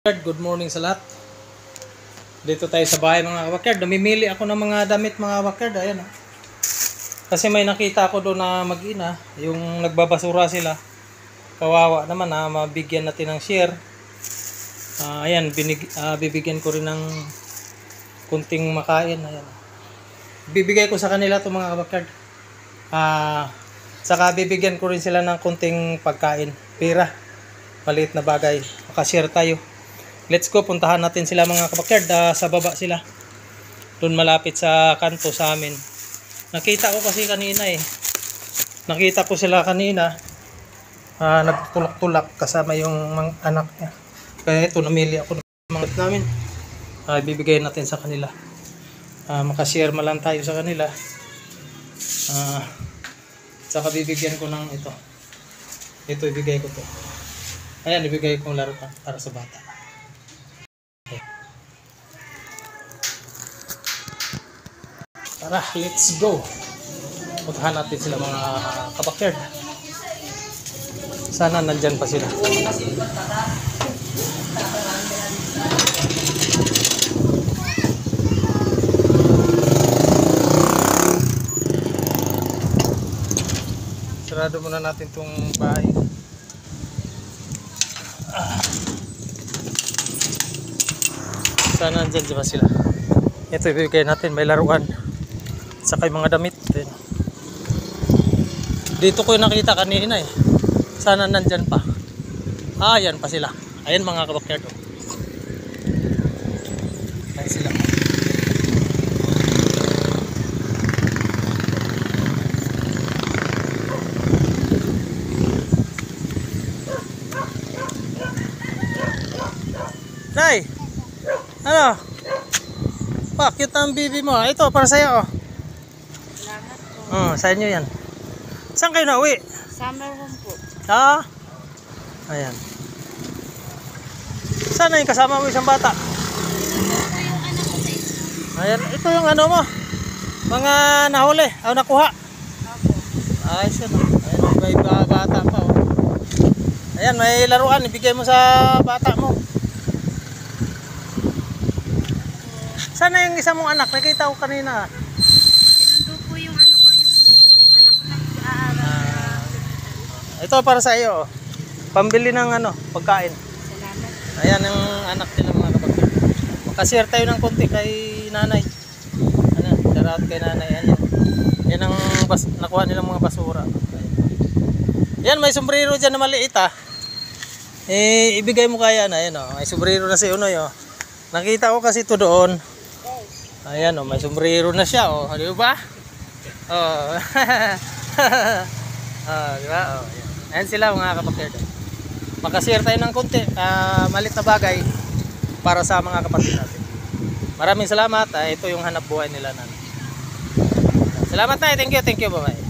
Good morning sa lahat. Dito tayo sa bahay mga kabakyard. Namimili ako ng mga damit mga kabakyard. Ayan. Kasi may nakita ako doon na mag-ina. Yung nagbabasura sila. Kawawa naman na mabigyan natin ng share. Ayan. Bibigyan ko rin ng kunting makain. Ayan. Bibigay ko sa kanila ito mga kabakyard. Saka bibigyan ko rin sila ng kunting pagkain. Pera. Maliit na bagay. Makashare tayo. Let's go, puntahan natin sila mga kabakyard. Sa baba sila. Doon malapit sa kanto sa amin. Nakita ko kasi kanina Nakita ko sila kanina. Nagtulak-tulak kasama yung mga anak niya. Kaya ito, namili ako ng mga namin. Bibigay natin sa kanila. Makashare malang tayo sa kanila. Saka bibigyan ko ng ito. Ito ibigay ko to. Ayan, ibigay kong laruan para sa bata. Tara, let's go. Puntahan natin sila mga kabakyard. Sana nandyan pa sila. Sarado muna natin itong bahay. Sana nandyan pa sila. Ito ibigay natin, may laruan. Saka yung mga damit. Dito ko yung nakita kanina Sana nandyan pa. Ayan pa sila. Ayan mga kabakyard. Ayan sila. Nay! Ano? Cute ang bibi mo. Ito para sa'yo sa inyo yan. Saan kayo nauwi? Summer home po. Ayan. Saan na yung kasama mo isang bata? Ito yung anak ko sa school. Ayan. Ito yung ano mo. Mga nahuli. Nakuha. Opo. Ayos yan. Ayan. May bata pa Ayan. May laruan. Ibigay mo sa bata mo. Saan na yung isa mong anak? Nakita ko kanina. Sinundo po yung ano ko, yung anak ko nag-aaral. Ito para sa iyo. Pambili ng pagkain. Salamat. Ayan yung anak nila mga kabakyard. Makashare tayo ng konti kay nanay. Shoutout kay nanay. Yan ang nakuha nilang mga basura. Yan, may sombrero dyan na maliit ibigay mo kaya na. Ayan may sombrero na si Unoy Nakita ko kasi ito doon. Ayan may sombrero na siya di ba? Di ba? Ayan sila mga kabakyard. Makashare tayo ng konti, malit na bagay para sa mga kapatid natin. Maraming salamat. Ito yung hanap buhay nila nanay. Salamat na. Thank you. Bye-bye.